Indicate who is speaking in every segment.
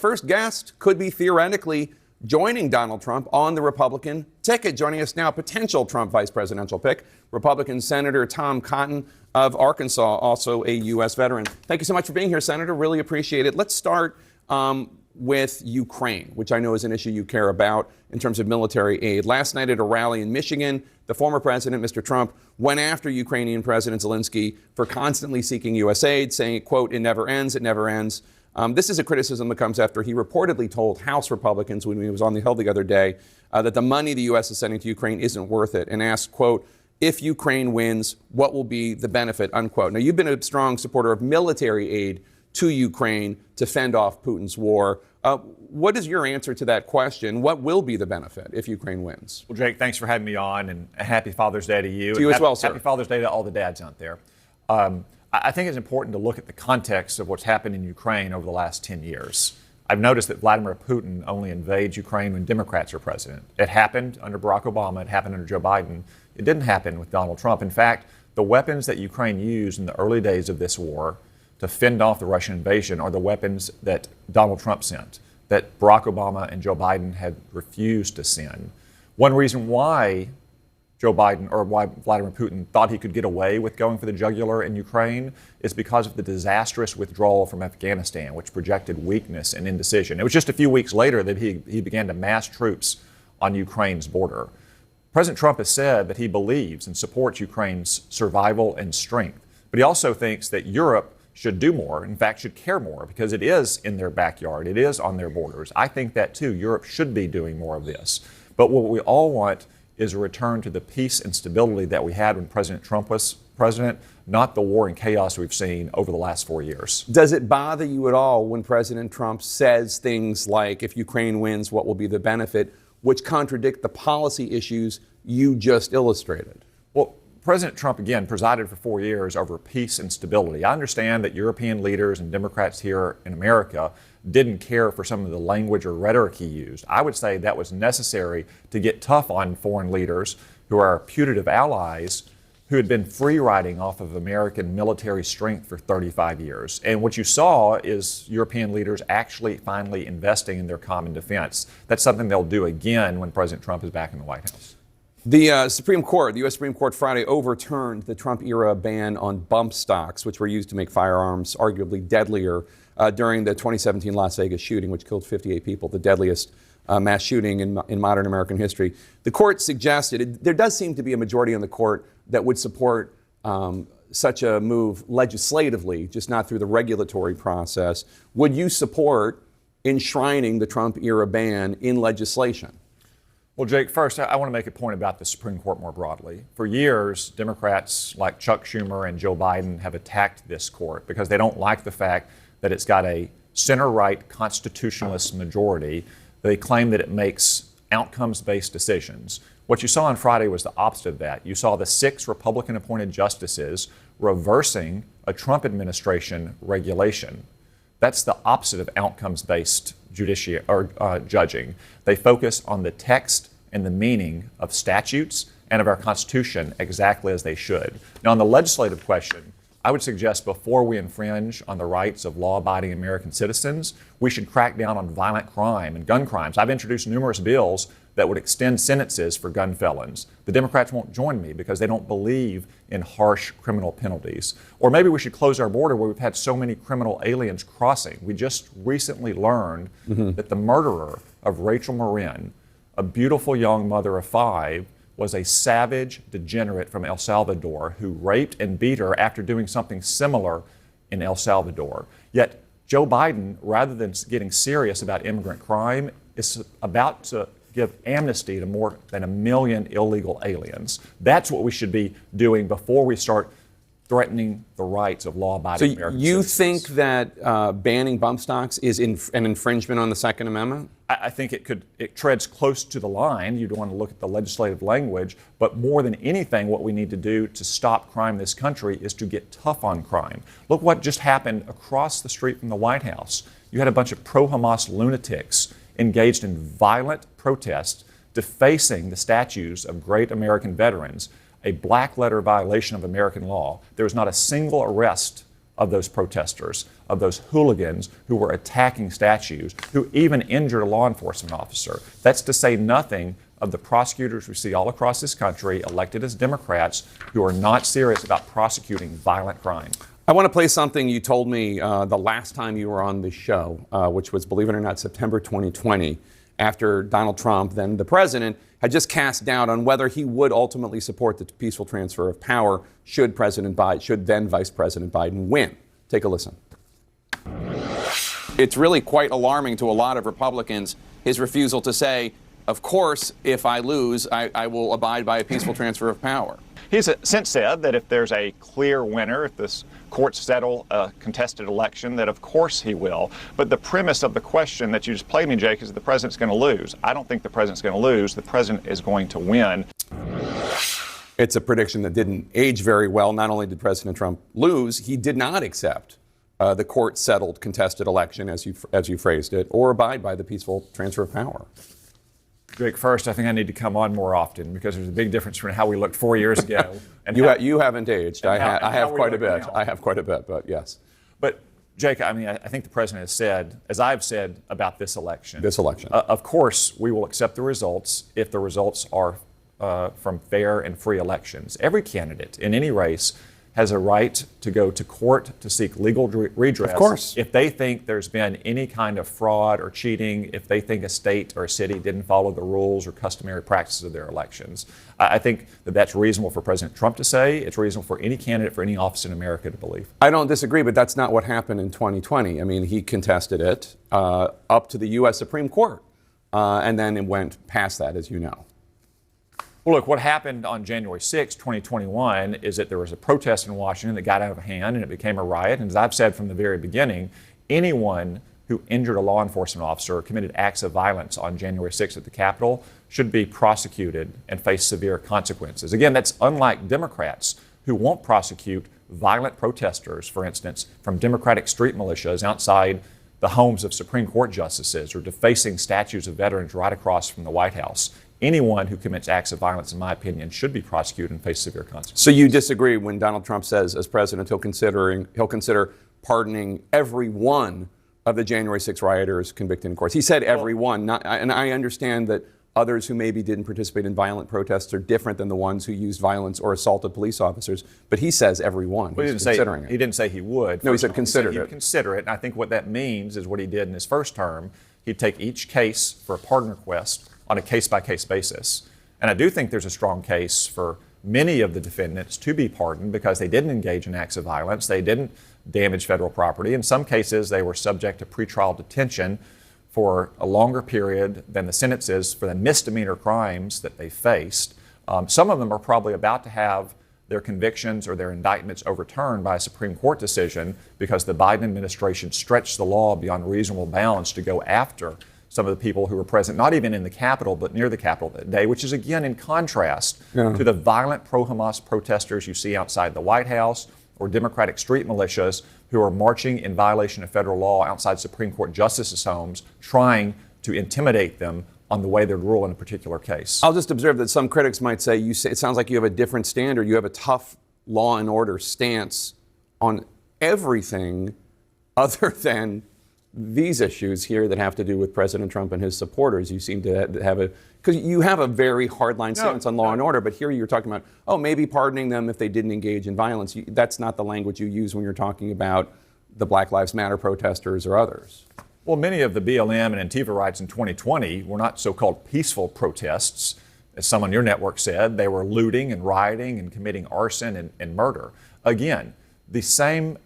Speaker 1: first guest could be theoretically joining Donald Trump on the Republican ticket. Joining us now, potential Trump vice presidential pick, Republican Senator Tom Cotton of Arkansas, also a U.S. veteran. Thank you so much for being here, Senator. Really appreciate it. Let's start with Ukraine, which I know is an issue you care about in terms of military aid. Last night at a rally in Michigan, the former president, Mr. Trump, went after Ukrainian President Zelensky for constantly seeking U.S. aid, saying, quote, "It never ends, it never ends." This is a criticism that comes after he reportedly told House Republicans when he was on the Hill the other day that the money the U.S. is sending to Ukraine isn't worth it, and asked, quote, "If Ukraine wins, what will be the benefit," unquote. Now, you've been a strong supporter of military aid to Ukraine to fend off Putin's war. What is your answer to that question? What will be the benefit if Ukraine wins?
Speaker 2: Well, Jake, thanks for having me on, and happy Father's Day to you.
Speaker 1: To you as well, sir.
Speaker 2: Happy Father's Day to all the dads out there. I think it's important to look at the context of what's happened in Ukraine over the last 10 years. I've noticed that Vladimir Putin only invades Ukraine when Democrats are president. It happened under Barack Obama. It happened under Joe Biden. It didn't happen with Donald Trump. In fact, the weapons that Ukraine used in the early days of this war to fend off the Russian invasion are the weapons that Donald Trump sent, that Barack Obama and Joe Biden had refused to send. One reason why Joe Biden, or why Vladimir Putin thought he could get away with going for the jugular in Ukraine, is because of the disastrous withdrawal from Afghanistan, which projected weakness and indecision. It was just a few weeks later that he began to mass troops on Ukraine's border. President Trump has said that he believes and supports Ukraine's survival and strength, but he also thinks that Europe should do more, in fact, should care more, because it is in their backyard. It is on their borders. I think that, too. Europe should be doing more of this. But what we all want is a return to the peace and stability that we had when President Trump was president, not the war and chaos we've seen over the last 4 years.
Speaker 1: Does it bother you at all when President Trump says things like, if Ukraine wins, what will be the benefit, which contradict the policy issues you just illustrated?
Speaker 2: Well, President Trump, again, presided for 4 years over peace and stability. I understand that European leaders and Democrats here in America didn't care for some of the language or rhetoric he used. I would say that was necessary to get tough on foreign leaders who are our putative allies who had been free riding off of American military strength for 35 years. And what you saw is European leaders actually finally investing in their common defense. That's something they'll do again when President Trump is back in the White House.
Speaker 1: The Supreme Court, the U.S. Supreme Court Friday overturned the Trump-era ban on bump stocks, which were used to make firearms arguably deadlier during the 2017 Las Vegas shooting, which killed 58 people, the deadliest mass shooting in modern American history. The court suggested, there does seem to be a majority on the court that would support such a move legislatively, just not through the regulatory process. Would you support enshrining the Trump-era ban in legislation?
Speaker 2: Well, Jake, first, I want to make a point about the Supreme Court more broadly. For years, Democrats like Chuck Schumer and Joe Biden have attacked this court because they don't like the fact that it's got a center-right constitutionalist majority. They claim that it makes outcomes-based decisions. What you saw on Friday was the opposite of that. You saw the 6 Republican-appointed justices reversing a Trump administration regulation. That's the opposite of outcomes-based judging. They focus on the text and the meaning of statutes and of our Constitution exactly as they should. Now, on the legislative question, I would suggest before we infringe on the rights of law-abiding American citizens, we should crack down on violent crime and gun crimes. I've introduced numerous bills that would extend sentences for gun felons. The Democrats won't join me because they don't believe in harsh criminal penalties. Or maybe we should close our border where we've had so many criminal aliens crossing. We just recently learned that the murderer of Rachel Marin, a beautiful young mother of 5, was a savage degenerate from El Salvador who raped and beat her after doing something similar in El Salvador. Yet Joe Biden, rather than getting serious about immigrant crime, is about to give amnesty to more than 1 million illegal aliens. That's what we should be doing before we start threatening the rights of law-abiding American citizens.
Speaker 1: So you think that banning bump stocks is an infringement on the Second Amendment?
Speaker 2: I think it treads close to the line. You'd want to look at the legislative language, but more than anything, what we need to do to stop crime in this country is to get tough on crime. Look what just happened across the street from the White House. You had a bunch of pro-Hamas lunatics engaged in violent protests defacing the statues of great American veterans, a black letter violation of American law. There was not a single arrest of those protesters, of those hooligans who were attacking statues, who even injured a law enforcement officer. That's to say nothing of the prosecutors we see all across this country, elected as Democrats, who are not serious about prosecuting violent crime.
Speaker 1: I want to play something you told me the last time you were on the show, which was, believe it or not, September 2020, after Donald Trump, then the president, had just cast doubt on whether he would ultimately support the peaceful transfer of power should then Vice President Biden win. Take a listen. It's really quite alarming to a lot of Republicans, his refusal to say, of course, if I lose, I will abide by a peaceful transfer of power.
Speaker 3: He's since said that if there's a clear winner, if this courts settle a contested election, that of course he will. But the premise of the question that you just played me, Jake, is the president's going to lose. I don't think the president's going to lose. The president is going to win.
Speaker 1: It's a prediction that didn't age very well. Not only did President Trump lose, he did not accept the court-settled contested election, as you phrased it, or abide by the peaceful transfer of power.
Speaker 2: Jake, first, I think I need to come on more often because there's a big difference between how we looked 4 years ago and
Speaker 1: you haven't aged. I have quite a bit.
Speaker 2: Now.
Speaker 1: I have quite a bit, but yes.
Speaker 2: But Jake, I mean, I think the president has said, as I've said about this election.
Speaker 1: Of
Speaker 2: course, we will accept the results if the results are from fair and free elections. Every candidate in any race has a right to go to court to seek legal redress.
Speaker 1: Of course.
Speaker 2: If they think there's been any kind of fraud or cheating, if they think a state or a city didn't follow the rules or customary practices of their elections. I think that that's reasonable for President Trump to say. It's reasonable for any candidate for any office in America to believe.
Speaker 1: I don't disagree, but that's not what happened in 2020. I mean, he contested it up to the U.S. Supreme Court, and then it went past that, as you know.
Speaker 2: Well, look, what happened on January 6, 2021 is that there was a protest in Washington that got out of hand and it became a riot. And as I've said from the very beginning, anyone who injured a law enforcement officer or committed acts of violence on January 6th at the Capitol should be prosecuted and face severe consequences. Again, that's unlike Democrats who won't prosecute violent protesters, for instance, from Democratic street militias outside the homes of Supreme Court justices or defacing statues of veterans right across from the White House. Anyone who commits acts of violence, in my opinion, should be prosecuted and face severe consequences.
Speaker 1: So you disagree when Donald Trump says, as president, he'll consider pardoning every one of the January 6 rioters convicted in courts. He said every one, and I understand that others who maybe didn't participate in violent protests are different than the ones who used violence or assaulted police officers, but he says every one.
Speaker 2: Well, he didn't say he would.
Speaker 1: No, he said consider it.
Speaker 2: He'd consider it, and I think what that means is what he did in his first term. He'd take each case for a pardon request on a case-by-case basis. And I do think there's a strong case for many of the defendants to be pardoned because they didn't engage in acts of violence, they didn't damage federal property. In some cases, they were subject to pretrial detention for a longer period than the sentences for the misdemeanor crimes that they faced. Some of them are probably about to have their convictions or their indictments overturned by a Supreme Court decision because the Biden administration stretched the law beyond reasonable bounds to go after some of the people who were present, not even in the Capitol, but near the Capitol that day, which is again in contrast to the violent pro-Hamas protesters you see outside the White House or Democratic street militias who are marching in violation of federal law outside Supreme Court justices' homes, trying to intimidate them on the way they'd rule in a particular case.
Speaker 1: I'll just observe that some critics might say, it sounds like you have a different standard. You have a tough law and order stance on everything other than these issues here that have to do with President Trump and his supporters. You seem to have because you have a very hardline stance on law and order, but here you're talking about, maybe pardoning them if they didn't engage in violence. That's not the language you use when you're talking about the Black Lives Matter protesters or others.
Speaker 2: Well, many of the BLM and Antifa riots in 2020 were not so-called peaceful protests. As some on your network said, they were looting and rioting and committing arson and murder. Again, the same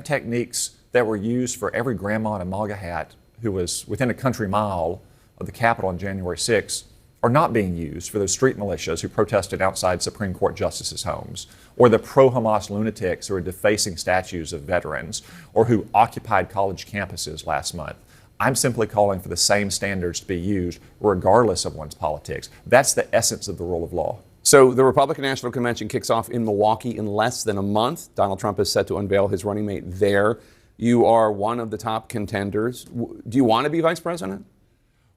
Speaker 2: techniques that were used for every grandma in a MAGA hat who was within a country mile of the Capitol on January 6th are not being used for those street militias who protested outside Supreme Court justices' homes, or the pro-Hamas lunatics who are defacing statues of veterans, or who occupied college campuses last month. I'm simply calling for the same standards to be used regardless of one's politics. That's the essence of the rule of law.
Speaker 1: So the Republican National Convention kicks off in Milwaukee in less than a month. Donald Trump is set to unveil his running mate there. You are one of the top contenders. Do you want to be vice president?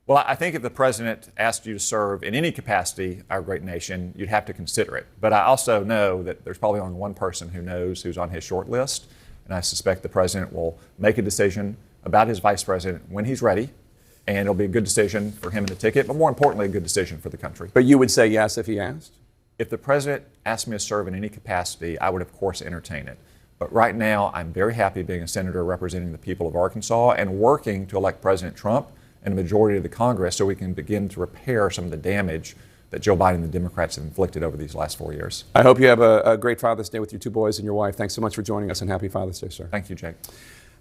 Speaker 2: Well, I think if the president asked you to serve in any capacity our great nation, you'd have to consider it. But I also know that there's probably only one person who knows who's on his short list, and I suspect the president will make a decision about his vice president when he's ready, and it'll be a good decision for him and the ticket, but more importantly, a good decision for the country.
Speaker 1: But you would say yes if he asked?
Speaker 2: If the president asked me to serve in any capacity, I would, of course, entertain it. But right now, I'm very happy being a senator representing the people of Arkansas and working to elect President Trump and a majority of the Congress so we can begin to repair some of the damage that Joe Biden and the Democrats have inflicted over these last 4 years.
Speaker 1: I hope you have a great Father's Day with your two boys and your wife. Thanks so much for joining us, and happy Father's Day, sir.
Speaker 2: Thank you, Jake.